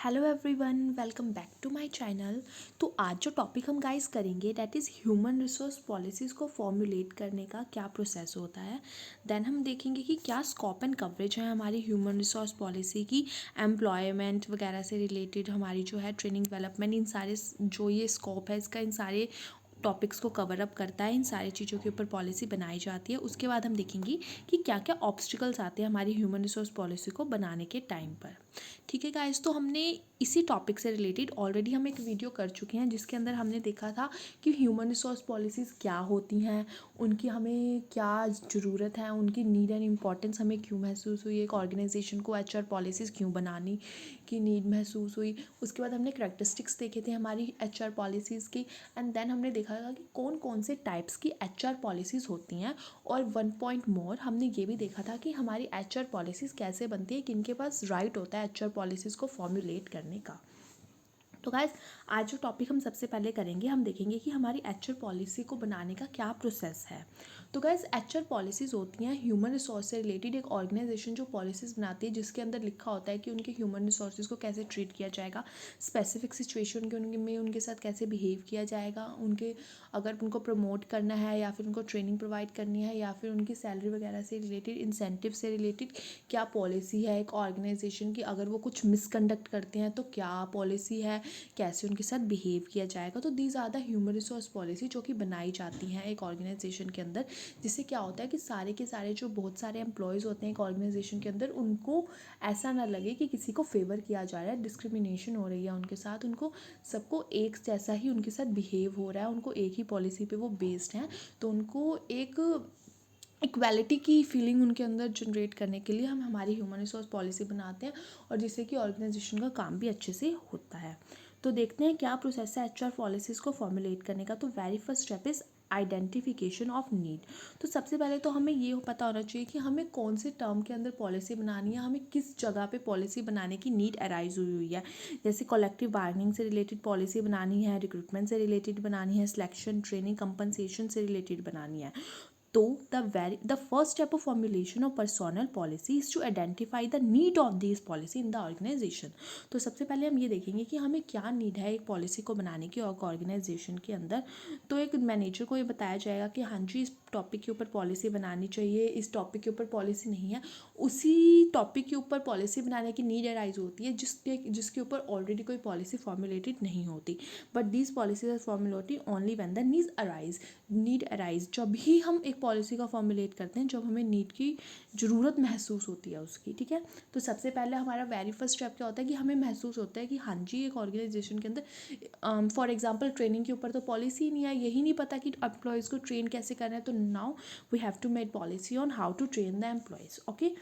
Hello everyone, welcome back to my channel. तो आज जो टॉपिक हम गाइस करेंगे that is human resource policies को फॉर्मुलेट करने का क्या प्रोसेस होता है। देन हम देखेंगे कि क्या स्कोप एंड कवरेज है हमारी ह्यूमन रिसोर्स पॉलिसी की, एम्प्लॉयमेंट वगैरह से रिलेटेड हमारी जो है ट्रेनिंग डेवलपमेंट, इन सारे जो ये स्कोप है इसका इन सारे टॉपिक्स को कवर अप करता है। इन सारी चीज़ों के ऊपर पॉलिसी बनाई जाती है। उसके बाद हम देखेंगे कि क्या क्या ऑब्स्टिकल्स आते हैं हमारी ह्यूमन रिसोर्स पॉलिसी को बनाने के टाइम पर। ठीक है गाइस, तो हमने इसी टॉपिक से रिलेटेड ऑलरेडी हम एक वीडियो कर चुके हैं जिसके अंदर हमने देखा था कि ह्यूमन रिसोर्स पॉलिसीज़ क्या होती हैं, उनकी हमें क्या ज़रूरत है, उनकी नीड एंड इम्पॉर्टेंस हमें क्यों महसूस हुई, एक ऑर्गेनाइजेशन को एचआर पॉलिसीज़ क्यों बनानी की नीड महसूस हुई। उसके बाद हमने करैक्टरिस्टिक्स देखे थे हमारी एचआर पॉलिसीज़ की। एंड देन हमने देखा था कि कौन कौन से टाइप्स की एचआर पॉलिसीज़ होती हैं। और वन पॉइंट मोर हमने ये भी देखा था कि हमारी एचआर पॉलिसीज़ कैसे बनती है, किनके पास राइट होता है एचआर पॉलिसीज़ को फॉर्मुलेट करने का। तो गाइस, आज जो टॉपिक हम सबसे पहले करेंगे, हम देखेंगे कि हमारी एचआर पॉलिसी को बनाने का क्या प्रोसेस है। तो गाइस, एचआर पॉलिसीज़ होती हैं ह्यूमन रिसोर्स से रिलेटेड एक ऑर्गेनाइजेशन जो पॉलिसीज़ बनाती है जिसके अंदर लिखा होता है कि उनके ह्यूमन रिसोर्सेज को कैसे ट्रीट किया जाएगा, स्पेसिफिक सिचुएशन के उनके में उनके साथ कैसे बिहेव किया जाएगा, उनके अगर उनको प्रमोट करना है या फिर उनको ट्रेनिंग प्रोवाइड करनी है या फिर उनकी सैलरी वगैरह से रिलेटेड, इंसेंटिव से रिलेटेड क्या पॉलिसी है एक ऑर्गेनाइजेशन की। अगर वो कुछ मिसकंडक्ट करते हैं तो क्या पॉलिसी है, कैसे उनके साथ बिहेव किया जाएगा। तो these are the human resource policy जो कि बनाई जाती हैं एक ऑर्गेनाइजेशन के अंदर, जिससे क्या होता है कि सारे के सारे जो बहुत सारे एम्प्लॉयज़ होते हैं एक ऑर्गेनाइजेशन के अंदर, उनको ऐसा ना लगे कि किसी को फेवर किया जा रहा है, डिस्क्रिमिनेशन हो रही है उनके साथ, उनको सबको एक जैसा ही उनके साथ बिहेव हो रहा है, उनको एक ही पॉलिसी पे वो बेस्ड हैं। तो उनको एक इक्वालिटी की फीलिंग उनके अंदर जनरेट करने के लिए हम हमारी ह्यूमन रिसोर्स पॉलिसी बनाते हैं, और जिससे कि ऑर्गेनाइजेशन का काम भी अच्छे से होता है। तो देखते हैं क्या प्रोसेस है एचआर पॉलिसीज़ को फॉर्मुलेट करने का। तो very first step is identification of need. तो सबसे पहले तो हमें ये पता होना चाहिए कि हमें कौन से टर्म के अंदर पॉलिसी बनानी है, हमें किस जगह पे पॉलिसी बनाने की नीड अराइज हुई हुई है। जैसे कलेक्टिव बार्गेनिंग से रिलेटेड पॉलिसी बनानी है, रिक्रूटमेंट से रिलेटेड बनानी है, सिलेक्शन, ट्रेनिंग, कंपनसेशन से रिलेटेड बनानी है। तो the first step of formulation of personnel policy is to identify the need of these policy in the organization। तो सबसे पहले हम ये देखेंगे कि हमें क्या नीड है एक पॉलिसी को बनाने की ऑर्गेनाइजेशन के अंदर। तो एक मैनेजर को ये बताया जाएगा कि हाँ जी, इस टॉपिक के ऊपर पॉलिसी बनानी चाहिए, इस टॉपिक के ऊपर पॉलिसी नहीं है। उसी टॉपिक के ऊपर पॉलिसी बनाने की नीड अराइज होती है जिसके ऊपर ऑलरेडी कोई पॉलिसी फॉर्मुलेटेड नहीं होती। But these policies are formulated only when the need arise. जब ही हम एक पॉलिसी का फॉर्मुलेट करते हैं जब हमें नीड की ज़रूरत महसूस होती है उसकी। ठीक है, तो सबसे पहले हमारा वेरी फर्स्ट स्टेप क्या होता है कि हमें महसूस होता है कि हाँ जी, एक ऑर्गेनाइजेशन के अंदर फॉर एग्जांपल ट्रेनिंग के ऊपर तो पॉलिसी ही नहीं है, यही नहीं पता कि एम्प्लॉयज़ को ट्रेन कैसे करना है। तो now we have to make policy on how to train the employees. Okay,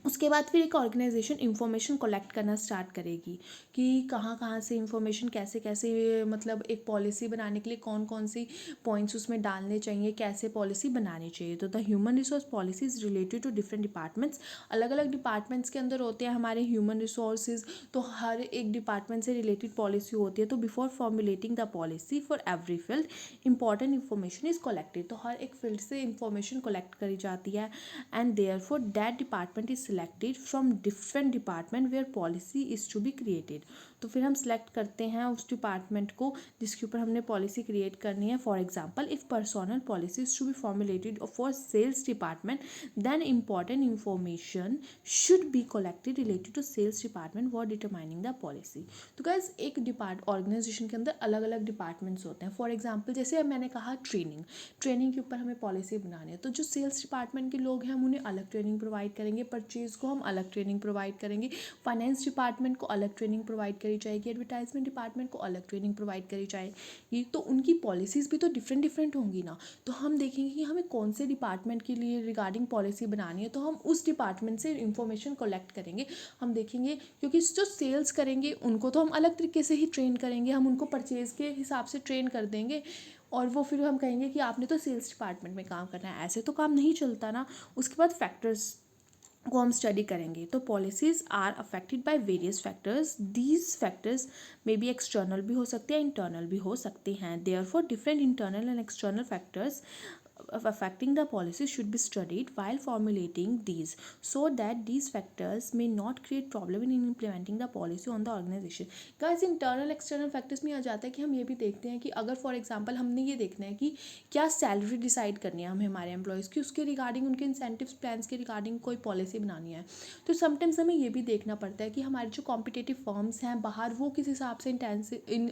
उसके बाद फिर एक ऑर्गेनाइजेशन इंफॉर्मेशन कलेक्ट करना स्टार्ट करेगी कि कहाँ कहाँ से इंफॉर्मेशन कैसे कैसे, मतलब एक पॉलिसी बनाने के लिए कौन कौन सी पॉइंट्स उसमें डालने चाहिए, कैसे पॉलिसी बनानी चाहिए। तो the human resource policy is related to different departments. अलग अलग डिपार्टमेंट्स के अंदर होते हैं हमारे ह्यूमन रिसोर्सेज, तो हर एक डिपार्टमेंट से रिलेटेड पॉलिसी होती है। तो before formulating the policy for every field important information is collected. तो हर एक फील्ड से इंफॉर्मेशन कलेक्ट करी जाती है, and therefore that department is selected from different department where policy is to be created। तो फिर हम सेलेक्ट करते हैं उस डिपार्टमेंट को जिसके ऊपर हमने पॉलिसी क्रिएट करनी है। For example, if personal policy is to be formulated for sales department, then important information should be collected related to sales department for determining the policy. तो गाइस, एक ऑर्गेनाइजेशन के अंदर अलग अलग डिपार्टमेंट्स होते हैं। फॉर एग्जाम्पल, जैसे मैंने कहा ट्रेनिंग के ऊपर हमें पॉलिसी बनानी है, तो जो सेल्स डिपार्टमेंट के लोग हैं हम उन्हें अलग ट्रेनिंग प्रोवाइड करेंगे, परचेज को हम अलग ट्रेनिंग प्रोवाइड करेंगे, फाइनेंस डिपार्टमेंट को अलग ट्रेनिंग प्रोवाइड करी जाएगी, एडवर्टाइजमेंट डिपार्टमेंट को अलग ट्रेनिंग प्रोवाइड करी जाएगी। तो उनकी पॉलिसीज़ भी तो डिफरेंट डिफरेंट होंगी ना। तो हम देखेंगे कि हमें कौन से डिपार्टमेंट के लिए रिगार्डिंग पॉलिसी बनानी है, तो हम उस डिपार्टमेंट से इंफॉर्मेशन कलेक्ट करेंगे। हम देखेंगे क्योंकि जो सेल्स करेंगे उनको तो हम अलग तरीके से ही ट्रेन करेंगे, हम उनको परचेज़ के हिसाब से ट्रेन कर देंगे, और वो फिर हम कहेंगे कि आपने तो सेल्स डिपार्टमेंट में काम करना है। ऐसे तो काम नहीं चलता ना। उसके बाद फैक्टर्स को हम स्टडी करेंगे। तो policies are affected by various factors. These factors may be external भी हो सकते हैं, इंटरनल भी हो सकते हैं। Therefore different internal and external factors affecting the policy should be studied while formulating these, so that these factors may not create problem in implementing the policy on the organization. guys internal external factors में आ जाता है कि हम ये भी देखते हैं कि अगर फॉर एग्जांपल हमने ये देखना है कि क्या सैलरी डिसाइड करनी है हमें हमारे एम्प्लॉयज़ की, उसके रिगार्डिंग उनके इंसेंटिव्स प्लान्स के रिगार्डिंग कोई पॉलिसी बनानी है, तो समटाइम्स हमें ये भी देखना पड़ता है कि हमारे जो कॉम्पिटिटिव फर्म्स हैं बाहर वो किस हिसाब से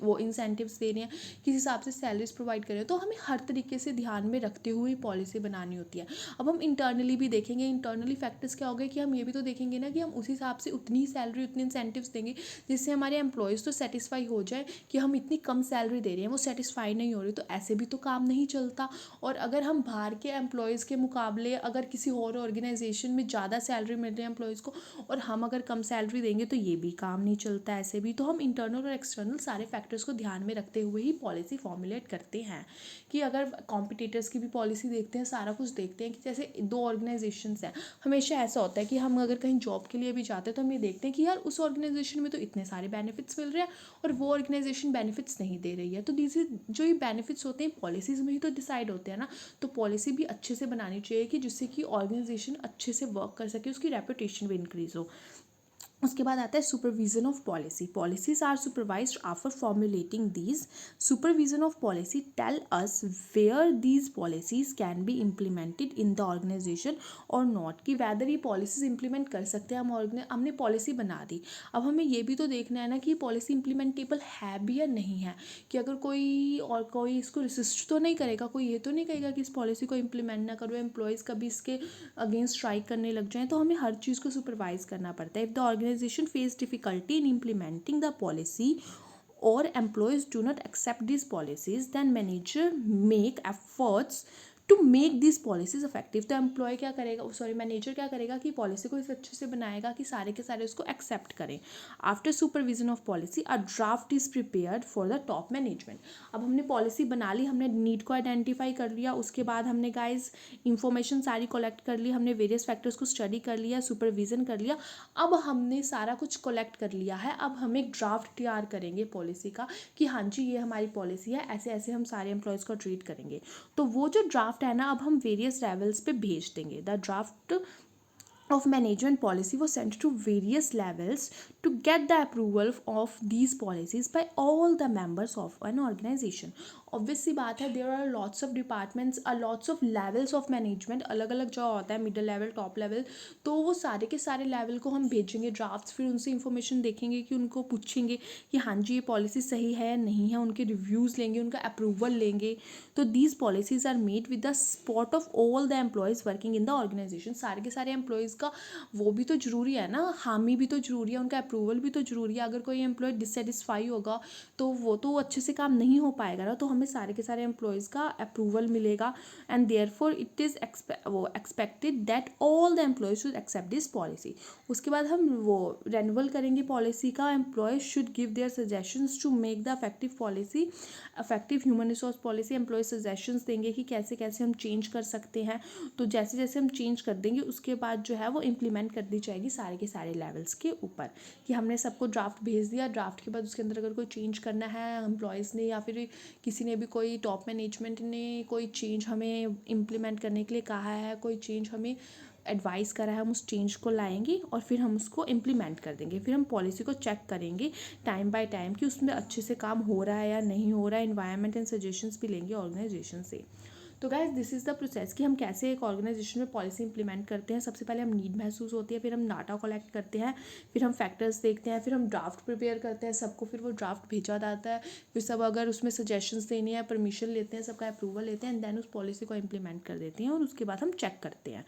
वो इंसेंटिव्स दे रहे हैं, किस हिसाब से सैलरीज प्रोवाइड कर रहे हैं, तो हमें हर तरीके से ध्यान में रखते हुए पॉलिसी बनानी होती है। अब हम इंटरनली भी देखेंगे, इंटरनली फैक्टर्स क्या हो गए कि हम ये भी तो देखेंगे ना कि हम उस हिसाब से उतनी सैलरी उतने इंसेंटिव्स देंगे जिससे हमारे एम्प्लॉयज़ तो सेटिस्फाई हो जाए कि हम इतनी कम सैलरी दे रहे हैं, वो सेटिस्फाई नहीं हो रही, तो ऐसे भी तो काम नहीं चलता। और अगर हम बाहर के एम्प्लॉयज़ के मुकाबले अगर किसी और ऑर्गेनाइजेशन में ज़्यादा सैलरी मिल रही है एम्प्लॉयज़ को और हम अगर कम सैलरी देंगे तो ये भी काम नहीं चलता ऐसे भी। तो हम इंटरनल और एक्सटर्नल सारे फैक्टर्स को ध्यान में रखते हुए ही पॉलिसी फॉर्मुलेट करते हैं। कि अगर कॉम्पिटिटर्स की भी पॉलिसी देखते हैं, सारा कुछ देखते हैं कि जैसे दो ऑर्गेनाइजेशंस हैं, हमेशा ऐसा होता है कि हम अगर कहीं जॉब के लिए भी जाते हैं तो हम ये देखते हैं कि यार उस ऑर्गेनाइजेशन में तो इतने सारे बेनिफिट्स मिल रहे हैं और वो ऑर्गेनाइजेशन बेनिफिट्स नहीं दे रही है, तो दीजिए जो ये बेनिफिट्स होते हैं पॉलिसीज़ में ही तो डिसाइड होते हैं ना। तो पॉलिसी भी अच्छे से बनानी चाहिए कि जिससे कि ऑर्गेनाइजेशन अच्छे से वर्क कर सके, उसकी रेपुटेशन भी इंक्रीज़ हो। उसके बाद आता है supervision of policy. Policies are supervised after formulating these. Supervision of policy tell us where these policies can be implemented in the organization और नॉट, कि वैदर ये पॉलिसीज इंप्लीमेंट कर सकते हैं। हमने पॉलिसी बना दी, अब हमें ये भी तो देखना है ना कि पॉलिसी इंप्लीमेंटेबल है भी या नहीं है, कि अगर कोई इसको रिसिस्ट तो नहीं करेगा, कोई ये तो नहीं कहेगा कि इस पॉलिसी को इम्प्लीमेंट ना करो, एम्प्लॉयज़ कभी इसके अगेंस्ट स्ट्राइक करने लग जाएँ। तो हमें हर चीज़ को सुपरवाइज करना पड़ता है। If the organization face difficulty in implementing the policy or employees do not accept these policies, then manager make efforts to make this policies effective. तो एम्प्लॉय क्या करेगा, मैनेजर क्या करेगा कि पॉलिसी को इस अच्छे से बनाएगा कि सारे के सारे उसको एक्सेप्ट करें। After supervision of policy a draft is prepared for the top management. अब हमने पॉलिसी बना ली, हमने नीड को आइडेंटिफाई कर लिया, उसके बाद हमने गाइज इंफॉर्मेशन सारी कलेक्ट कर ली, हमने वेरियस फैक्टर्स को स्टडी कर लिया, सुपरविजन कर लिया, अब हमने सारा कुछ कलेक्ट कर लिया है। अब हम एक ड्राफ्ट तैयार करेंगे पॉलिसी का कि हाँ जी ये हमारी पॉलिसी है, ऐसे ऐसे हम सारे एम्प्लॉयज़ को ट्रीट करेंगे। तो वो जो ड्राफ्ट है ना, अब हम वेरियस लेवल्स पे भेज देंगे। The draft of management policy was sent to various levels to get the approval of these policies by all the members of an organization. Obvious सी बात है, there are lots of departments, lots of levels of management, अलग अलग जो होता है, middle level, top level, तो वो सारे के सारे लेवल को हम भेजेंगे ड्राफ्ट्स, फिर उनसे इंफॉर्मेशन देखेंगे कि उनको पूछेंगे कि हाँ जी ये पॉलिसी सही है या नहीं है, उनके रिव्यूज़ लेंगे, उनका अप्रूवल लेंगे। तो these policies are made with the support of all the employees working in the organization. सारे के सारे एम्प्लॉयज़ का वो भी तो ज़रूरी है ना, हामी भी तो ज़रूरी है, उनका अप्रूवल भी तो ज़रूरी है। अगर कोई एम्प्लॉय डिससेटिस्फाई होगा तो वो तो अच्छे से काम नहीं हो पाएगा ना, तो हमें सारे के सारे एम्प्लॉयज़ का अप्रूवल मिलेगा and therefore it is expected that all the employees should accept this policy. उसके बाद हम वो रेन्यूअल करेंगे पॉलिसी का। Employees should give their suggestions to make the effective policy, effective human resource policy. Employee suggestions देंगे कि कैसे कैसे हम चेंज कर सकते हैं, तो जैसे जैसे हम चेंज कर देंगे उसके बाद जो है वो इम्प्लीमेंट कर दी जाएगी सारे के सारे लेवल्स के ऊपर। कि हमने सबको ड्राफ्ट भेज दिया, ड्राफ्ट के बाद उसके अंदर अगर कोई चेंज करना है एम्प्लॉयज़ ने या फिर किसी ने भी, कोई टॉप मैनेजमेंट ने कोई चेंज हमें इम्प्लीमेंट करने के लिए कहा है, कोई चेंज हमें एडवाइस करा है, हम उस चेंज को लाएंगे और फिर हम उसको इम्प्लीमेंट कर देंगे। फिर हम पॉलिसी को चेक करेंगे टाइम बाय टाइम कि उसमें अच्छे से काम हो रहा है या नहीं हो रहा है। एनवायरनमेंट एंड सजेशंस भी लेंगे ऑर्गेनाइजेशन से। तो guys this is the process कि हम कैसे एक ऑर्गेनाइजेशन में पॉलिसी इंप्लीमेंट करते हैं। सबसे पहले हम नीड महसूस होती है, फिर हम डाटा कलेक्ट करते हैं, फिर हम फैक्टर्स देखते हैं, फिर हम ड्राफ्ट प्रिपेयर करते हैं सबको, फिर वो ड्राफ्ट भेजा जाता है, फिर सब अगर उसमें सजेशंस देनी है, परमिशन लेते हैं, सबका अप्रूवल लेते हैं एंड देन उस पॉलिसी को इम्प्लीमेंट कर देते हैं और उसके बाद हम चेक करते हैं।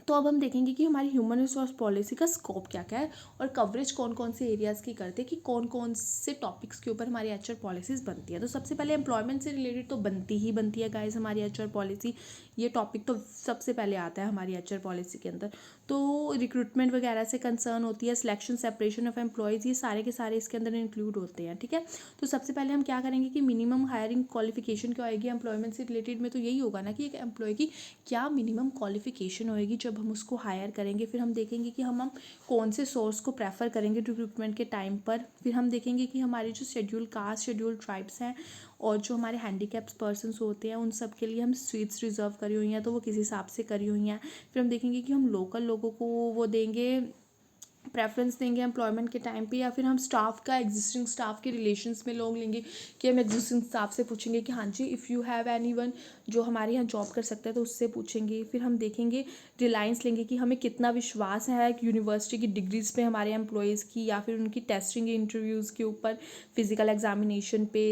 तो अब हम देखेंगे कि हमारी ह्यूमन रिसोर्स पॉलिसी का स्कोप क्या क्या है और कवरेज कौन कौन से एरियाज़ की करते हैं, कि कौन कौन से टॉपिक्स के ऊपर हमारी एचआर पॉलिसीज़ बनती है। तो सबसे पहले एम्प्लॉयमेंट से रिलेटेड तो बनती ही बनती है गाइस हमारी एचआर पॉलिसी। ये टॉपिक तो सबसे पहले आता है हमारी एचआर पॉलिसी के अंदर। तो रिक्रूटमेंट वगैरह से कंसर्न होती है, सिलेक्शन सेपरेशन ऑफ एम्प्लॉयज़, ये सारे के सारे इसके अंदर इंक्लूड होते हैं, ठीक है। तो सबसे पहले हम क्या करेंगे कि मिनिमम हायरिंग क्वालिफिकेशन क्या होएगी एम्प्लॉयमेंट से रिलेटेड में, तो यही होगा ना कि एक एम्प्लॉय की क्या मिनिमम क्वालिफिकेशन होएगी जब हम उसको हायर करेंगे। फिर हम देखेंगे कि हम कौन से सोर्स को प्रेफर करेंगे रिक्रूटमेंट के टाइम पर। फिर हम देखेंगे कि हमारी जो शेड्यूल कास्ट, शेड्यूल ट्राइब्स हैं और जो हमारे हैंडीकैप्स पर्सन्स होते हैं उन सब के लिए हम सीट्स रिजर्व करी हुई हैं, तो वो किस हिसाब से करी हुई हैं। फिर हम देखेंगे कि हम लोकल लोगों को वो देंगे, प्रेफरेंस देंगे एम्प्लॉयमेंट के टाइम पे, या फिर हम स्टाफ का एग्जिस्टिंग स्टाफ के रिलेशंस में लोग लेंगे कि हम एग्जिस्टिंग स्टाफ से पूछेंगे कि हाँ जी if you have any one जो हमारे यहाँ जॉब कर सकता है तो उससे पूछेंगे। फिर हम देखेंगे रिलायंस लेंगे कि हमें कितना विश्वास है यूनिवर्सिटी की डिग्रीज पे हमारे एम्प्लॉयज़ की, या फिर उनकी टेस्टिंग इंटरव्यूज़ के ऊपर, फिजिकल एग्जामिनेशन पे,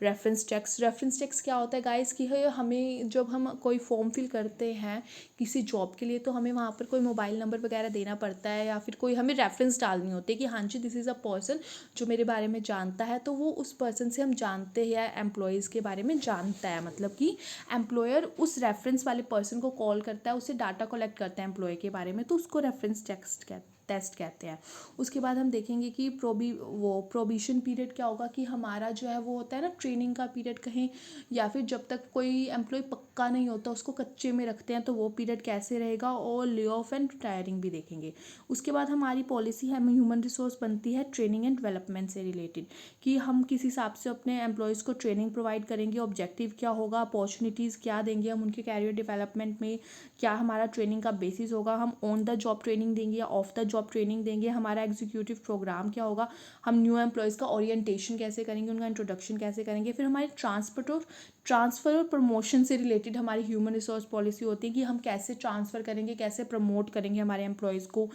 रेफरेंस चेक्स क्या होता है गाइस कि हमें जब हम कोई फॉर्म फिल करते हैं किसी जॉब के लिए तो हमें वहाँ पर कोई मोबाइल नंबर वगैरह देना पड़ता है, या फिर कोई हमें रेफरेंस डालनी होती है कि हाँ जी दिस इज़ अ पर्सन जो मेरे बारे में जानता है, तो वो उस पर्सन से हम जानते हैं या एम्प्लॉयज़ के बारे में जानता है, मतलब कि एम्प्लॉयर उस रेफरेंस वाले पर्सन को कॉल करता है, उससे डाटा कलेक्ट करता है एम्प्लॉय के बारे में, तो उसको रेफरेंस टेस्ट कहते हैं। उसके बाद हम देखेंगे कि प्रोबिशन पीरियड क्या होगा कि हमारा जो है वो होता है ना ट्रेनिंग का पीरियड कहें, या फिर जब तक कोई एम्प्लॉय पक्का नहीं होता उसको कच्चे में रखते हैं तो वो पीरियड कैसे रहेगा, और ले ऑफ एंड रिटायरिंग भी देखेंगे। उसके बाद हमारी पॉलिसी है ह्यूमन रिसोर्स बनती है ट्रेनिंग एंड डेवलपमेंट से रिलेटेड, कि हम किस हिसाब से अपने एम्प्लॉयज़ को ट्रेनिंग प्रोवाइड करेंगे, ऑब्जेक्टिव क्या होगा, अपॉर्चुनिटीज़ क्या देंगे हम उनके कैरियर डेवलपमेंट में, क्या हमारा ट्रेनिंग का बेसिस होगा, हम ऑन द जॉब ट्रेनिंग देंगे या ऑफ द जॉब ट्रेनिंग देंगे, हमारा एग्जीक्यूटिव प्रोग्राम क्या होगा, हम न्यू एम्प्लॉयज़ का ओरिएंटेशन कैसे करेंगे, उनका इंट्रोडक्शन कैसे करेंगे। फिर हमारे ट्रांसफ़र और प्रमोशन से रिलेटेड हमारी ह्यूमन रिसोर्स पॉलिसी होती है कि हम कैसे ट्रांसफ़र करेंगे, कैसे प्रमोट करेंगे हमारे एम्प्लॉयज़ को,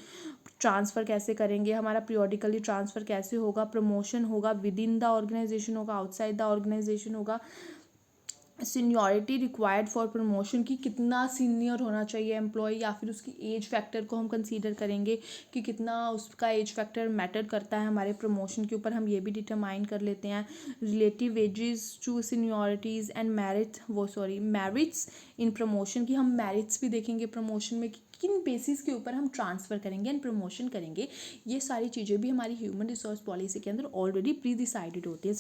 ट्रांसफ़र कैसे करेंगे, हमारा पीरियडिकली ट्रांसफ़र कैसे होगा, प्रमोशन होगा विद इन द ऑर्गेनाइजेशन होगा, आउटसाइड द ऑर्गेनाइजेशन होगा, सीनियरिटी रिक्वायर्ड फॉर प्रमोशन की कितना सीनियर होना चाहिए एम्प्लॉय, या फिर उसकी एज फैक्टर को हम कंसीडर करेंगे कि कितना उसका एज फैक्टर मैटर करता है हमारे प्रमोशन के ऊपर, हम ये भी डिटरमाइन कर लेते हैं। Relative wages to seniorities and merits in promotion, की हम मेरिट्स भी देखेंगे प्रमोशन में किन बेसिस के ऊपर हम ट्रांसफ़र करेंगे एंड प्रमोशन करेंगे। ये सारी चीज़ें भी हमारी ह्यूमन रिसोर्स पॉलिसी के अंदर ऑलरेडी प्री डिसाइडेड होती है।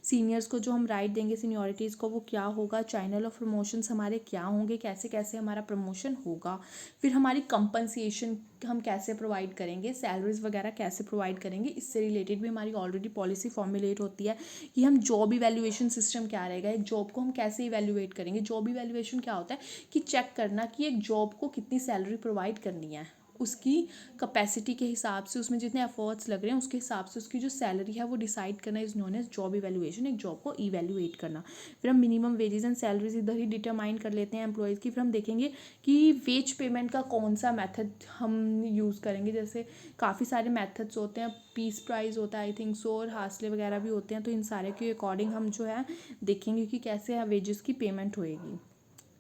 सीनियर्स को जो हम राइट देंगे सीनियरिटीज़ को वो क्या होगा, चैनल ऑफ प्रमोशंस हमारे क्या होंगे, कैसे कैसे हमारा प्रमोशन होगा। फिर हमारी कंपनसेशन हम कैसे प्रोवाइड करेंगे, सैलरीज वगैरह कैसे प्रोवाइड करेंगे, इससे रिलेटेड भी हमारी ऑलरेडी पॉलिसी फॉर्मुलेट होती है कि हम जॉब इवैल्यूएशन सिस्टम क्या रहेगा, एक जॉब को हम कैसे इवैल्यूएट करेंगे। जॉब इवैल्यूएशन क्या होता है कि चेक करना कि एक जॉब को कितनी सैलरी प्रोवाइड करनी है, उसकी कैपेसिटी के हिसाब से, उसमें जितने एफर्ट्स लग रहे हैं उसके हिसाब से उसकी जो सैलरी है वो डिसाइड करना is known as job evaluation, एक जॉब को इवैल्यूएट करना। फिर हम मिनिमम वेजेस एंड सैलरीज इधर ही डिटरमाइन कर लेते हैं एम्प्लॉयज़ की। फिर हम देखेंगे कि वेज पेमेंट का कौन सा मेथड हम यूज़ करेंगे, जैसे काफ़ी सारे मेथड्स होते हैं, पीस प्राइस होता है आई थिंक सो, और हासले वगैरह भी होते हैं, तो इन सारे के अकॉर्डिंग हम जो है देखेंगे कि कैसे वेजेस की पेमेंट होएगी।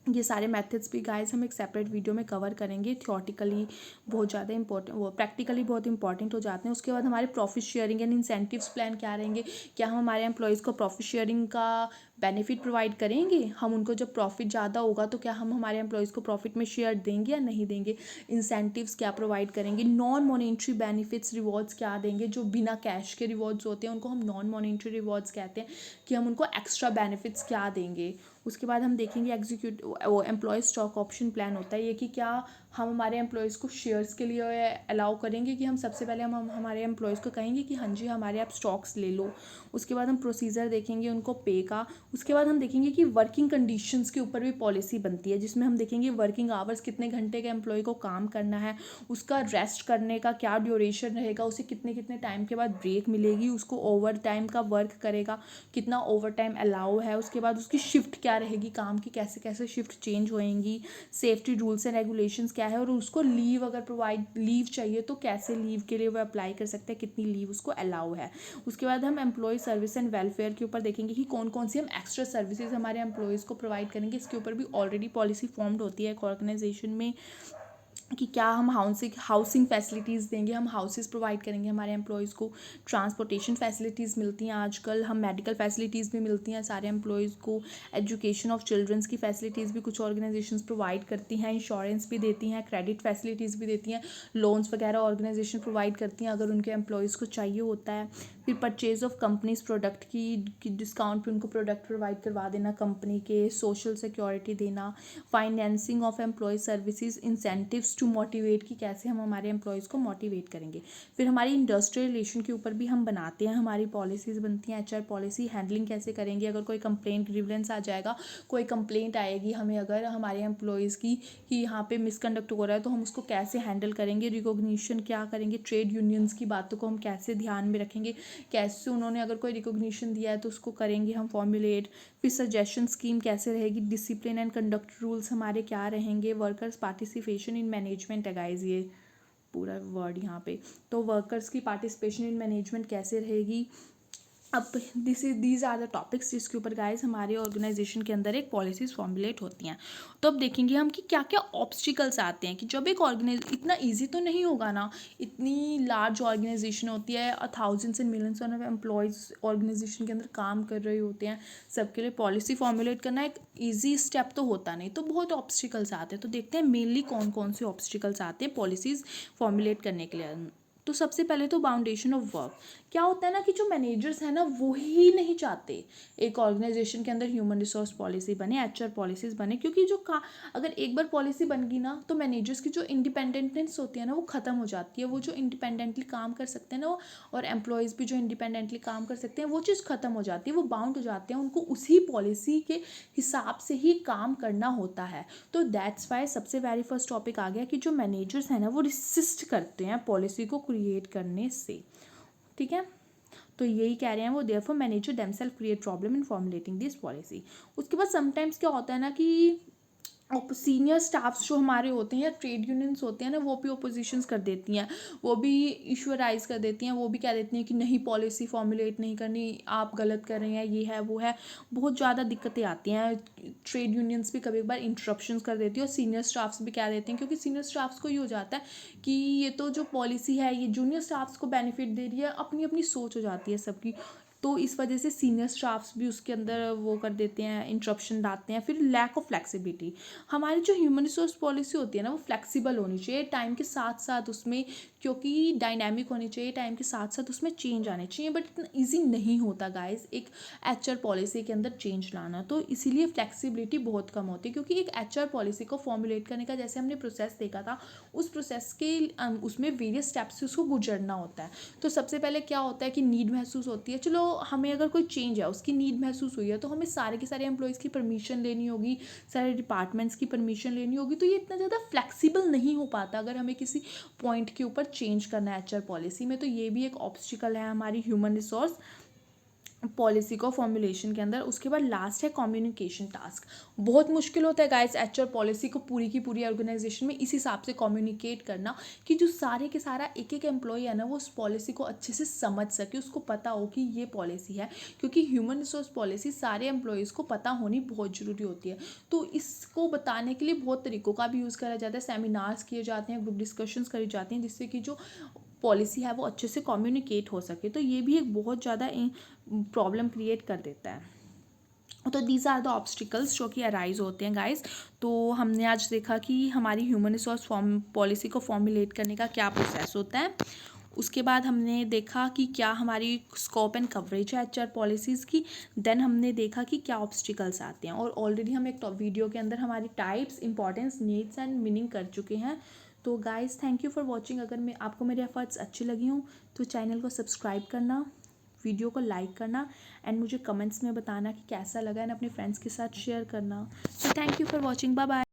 ये सारे मेथड्स भी गाइस हम एक सेपरेट वीडियो में कवर करेंगे। थियोटिकली बहुत ज़्यादा इंपॉर्टेंट, वो प्रैक्टिकली बहुत इंपॉर्टेंट हो जाते हैं। उसके बाद हमारे profit sharing and incentives plan क्या रहेंगे, क्या हम हमारे एम्प्लॉयज़ को प्रॉफिट शेयरिंग का बेनिफिट प्रोवाइड करेंगे, हम उनको जब प्रॉफिट ज़्यादा होगा तो क्या हम हमारे एम्प्लॉयज़ को प्रॉफिट में शेयर देंगे या नहीं देंगे, इंसेंटिव्स क्या प्रोवाइड करेंगे, नॉन मॉनेटरी बेनिफिट्स रिवॉर्ड्स क्या देंगे, जो बिना कैश के रिवॉर्ड्स होते हैं उनको हम नॉन मॉनेटरी रिवॉर्ड्स कहते हैं, कि हम उनको एक्स्ट्रा बेनिफिट्स क्या देंगे। उसके बाद हम देखेंगे वो एम्प्लॉय स्टॉक ऑप्शन प्लान होता है ये, कि क्या हम हमारे एम्प्लॉयज़ को शेयर्स के लिए अलाउ करेंगे, कि हम सबसे पहले हम हमारे एम्प्लॉयज़ को कहेंगे कि हाँ जी हमारे आप स्टॉक्स ले लो। उसके बाद हम प्रोसीजर देखेंगे उनको पे का। उसके बाद हम देखेंगे कि वर्किंग कंडीशंस के ऊपर भी पॉलिसी बनती है, जिसमें हम देखेंगे वर्किंग आवर्स कितने घंटे के एम्प्लॉय को काम करना है, उसका रेस्ट करने का क्या ड्यूरेशन रहेगा, उसे कितने कितने टाइम के बाद ब्रेक मिलेगी, उसको ओवर टाइम का वर्क करेगा कितना ओवर टाइम अलाउ है, उसके बाद उसकी शिफ्ट क्या रहेगी, काम की कैसे कैसे शिफ्ट चेंज होएंगी, सेफ्टी रूल्स एंड रेगुलेशंस क्या है, और उसको लीव अगर लीव चाहिए तो कैसे लीव के लिए वो अप्लाई कर सकते हैं, कितनी लीव उसको अलाउ है। उसके बाद हम एम्प्लॉय सर्विस एंड वेलफेयर के ऊपर देखेंगे कि कौन कौन सी हम एक्स्ट्रा सर्विसेज हमारे एम्प्लॉयज़ को प्रोवाइड करेंगे। इसके ऊपर भी ऑलरेडी पॉलिसी फॉर्म्ड होती है एक ऑर्गेनाइजेशन में। कि क्या हम हाउसिंग फैसिलिटीज़ देंगे, हम हाउसेस प्रोवाइड करेंगे हमारे एम्प्लॉयज़ को, ट्रांसपोर्टेशन फैसिलिटीज़ मिलती हैं आजकल, हम मेडिकल फैसिलिटीज़ भी मिलती हैं सारे एम्प्लॉयज़ को, एजुकेशन ऑफ चिल्ड्रंस की फैसिलिटीज़ भी कुछ ऑर्गेनाइजेशंस प्रोवाइड करती हैं, इंश्योरेंस भी देती हैं, क्रेडिट फैसिलिटीज़ भी देती हैं, लोन्स वगैरह ऑर्गेनाइजेशन प्रोवाइड करती हैं अगर उनके एम्प्लॉयज़ को चाहिए होता है। फिर परचेज ऑफ कंपनीज प्रोडक्ट की डिस्काउंट पे उनको प्रोडक्ट प्रोवाइड करवा देना कंपनी के, सोशल सिक्योरिटी देना, financing of employee services, incentives to motivate कि कैसे हम हमारे एम्प्लॉयज़ को मोटिवेट करेंगे। फिर हमारी इंडस्ट्रियल रिलेशन के ऊपर भी हम बनाते हैं, हमारी पॉलिसीज़ बनती हैं, एचआर पॉलिसी हैंडलिंग कैसे करेंगे अगर कोई कंप्लेंट ग्रीवेंस आ जाएगा, कोई कंप्लेंट आएगी हमें अगर हमारे एम्प्लॉयज़ की कि यहाँ पे मिसकंडक्ट हो रहा है तो हम उसको कैसे हैंडल करेंगे, रिकॉग्निशन क्या करेंगे, ट्रेड यूनियंस की बातों को हम कैसे ध्यान में रखेंगे, कैसे उन्होंने अगर कोई रिकॉग्निशन दिया है तो उसको करेंगे हम फॉर्मुलेट। फिर सजेशन स्कीम कैसे रहेगी, डिसिप्लिन एंड कंडक्ट रूल्स हमारे क्या रहेंगे, वर्कर्स पार्टिसिपेशन इन मैनेजमेंट है गाइज, ये पूरा वर्ड यहाँ पे, तो वर्कर्स की पार्टिसिपेशन इन मैनेजमेंट कैसे रहेगी। अब दीज आर द टॉपिक्स जिसके ऊपर गाइज हमारे ऑर्गेनाइजेशन के अंदर एक पॉलिसीज फॉर्मुलेट होती हैं। तो अब देखेंगे हम कि क्या क्या ऑब्स्टिकल्स आते हैं कि जब एक इतना ईजी तो नहीं होगा ना, इतनी लार्ज ऑर्गेनाइजेशन होती है, thousands and millions of employees organization के अंदर काम कर रहे होते हैं, सबके लिए पॉलिसी फॉर्मुलेट करना एक ईजी स्टेप तो होता नहीं, तो बहुत ऑब्स्टिकल्स आते हैं। तो देखते हैं मेनली कौन कौन से ऑब्स्टिकल्स आते हैं पॉलिसीज़ फॉर्मुलेट करने के लिए। तो सबसे पहले तो बाउंडेशन ऑफ वर्क, क्या होता है ना कि जो मैनेजर्स हैं ना वो ही नहीं चाहते एक ऑर्गेनाइजेशन के अंदर ह्यूमन रिसोर्स पॉलिसी बने, एचआर पॉलिसीज बने, क्योंकि अगर एक बार पॉलिसी बन गई ना तो मैनेजर्स की जो इंडिपेंडेंटनेस होती है ना वो ख़त्म हो जाती है, वो जो इंडिपेंडेंटली काम कर सकते हैं ना और एम्प्लॉयज़ भी जो इंडिपेंडेंटली काम कर सकते हैं वो चीज़ ख़त्म हो जाती है, वो बाउंड हो जाते हैं, उनको उसी पॉलिसी के हिसाब से ही काम करना होता है। तो दैट्स वाई सबसे वेरी फर्स्ट टॉपिक आ गया कि जो मैनेजर्स हैं ना वो रिसिस्ट करते हैं पॉलिसी को क्रिएट करने से, ठीक है। तो यही कह रहे हैं वो, therefore manager themselves create problem in formulating this policy. उसके बाद समटाइम्स क्या होता है ना कि सीनियर स्टाफ्स जो हमारे होते हैं या ट्रेड यूनियंस होते हैं ना वो भी ओपोजिशंस कर देती हैं, वो भी इशू राइज कर देती हैं, वो भी कह देती हैं कि नहीं पॉलिसी फॉर्मुलेट नहीं करनी, आप गलत कर रहे हैं, ये है वो है, बहुत ज़्यादा दिक्कतें आती हैं। ट्रेड यूनियंस भी कभी कभार इंटरप्शंस कर देती है और सीनियर स्टाफ्स भी कह देते हैं, क्योंकि सीनियर स्टाफ्स को ये हो जाता है कि ये तो जो पॉलिसी है ये जूनियर स्टाफ्स को बेनिफिट दे रही है, अपनी अपनी सोच हो जाती है सबकी, तो इस वजह से सीनियर स्टाफ्स भी उसके अंदर वो कर देते हैं, इंटरप्शन डालते हैं। फिर लैक ऑफ फ्लेक्सिबिलिटी, हमारी जो ह्यूमन रिसोर्स पॉलिसी होती है ना वो फ्लेक्सिबल होनी चाहिए टाइम के साथ साथ उसमें, क्योंकि डायनामिक होनी चाहिए, टाइम के साथ साथ उसमें चेंज आने चाहिए, बट इतना ईजी नहीं होता गाइज एक एचआर पॉलिसी के अंदर चेंज लाना, तो इसीलिए फ्लेक्सिबिलिटी बहुत कम होती है। क्योंकि एक एचआर पॉलिसी को फॉर्मुलेट करने का जैसे हमने प्रोसेस देखा था, उस प्रोसेस के उसमें वेरियस स्टेप्स से उसको गुजरना होता है। तो सबसे पहले क्या होता है कि नीड महसूस होती है, चलो हमें अगर कोई चेंज है उसकी नीड महसूस हुई है तो हमें सारे के सारे एम्प्लॉयज़ की परमिशन लेनी होगी, सारे डिपार्टमेंट्स की परमिशन लेनी होगी, तो ये इतना ज़्यादा फ्लेक्सिबल नहीं हो पाता अगर हमें किसी पॉइंट के ऊपर चेंज करना है एचआर पॉलिसी में। तो ये भी एक ऑब्स्टिकल है हमारी ह्यूमन रिसोर्स पॉलिसी को फॉर्मुलेशन के अंदर। उसके बाद लास्ट है कम्युनिकेशन टास्क, बहुत मुश्किल होता है गाइस एचआर पॉलिसी को पूरी की पूरी ऑर्गेनाइजेशन में इस हिसाब से कम्युनिकेट करना कि जो सारे के सारा एक एक एम्प्लॉय है ना वो उस पॉलिसी को अच्छे से समझ सके, उसको पता हो कि ये पॉलिसी है, क्योंकि ह्यूमन रिसोर्स पॉलिसी सारे एम्प्लॉयज़ को पता होनी बहुत ज़रूरी होती है। तो इसको बताने के लिए बहुत तरीक़ों का भी यूज़ करा जाता है, सेमिनार्स किए जाते हैं, ग्रुप डिस्कशंस करी जाती हैं, जिससे कि जो पॉलिसी है वो अच्छे से कम्युनिकेट हो सके। तो ये भी एक बहुत ज़्यादा प्रॉब्लम क्रिएट कर देता है। तो दीज आर द ऑब्स्टिकल्स जो कि अराइज होते हैं गाइज। तो हमने आज देखा कि हमारी ह्यूमन रिसोर्स पॉलिसी को फॉर्मुलेट करने का क्या प्रोसेस होता है। उसके बाद हमने देखा कि क्या हमारी स्कोप एंड कवरेज है एचआर पॉलिसीज़ की। देन हमने देखा कि क्या ऑब्स्टिकल्स आते हैं, और ऑलरेडी हम एक वीडियो के अंदर हमारी types, importance, needs and meaning कर चुके हैं। तो guys thank you for watching. अगर आपको मेरे एफर्ट्स अच्छी लगी हूँ तो चैनल को सब्सक्राइब करना, वीडियो को लाइक करना एंड मुझे कमेंट्स में बताना कि कैसा लगा, एंड अपने फ्रेंड्स के साथ शेयर करना। So thank you for watching, bye bye.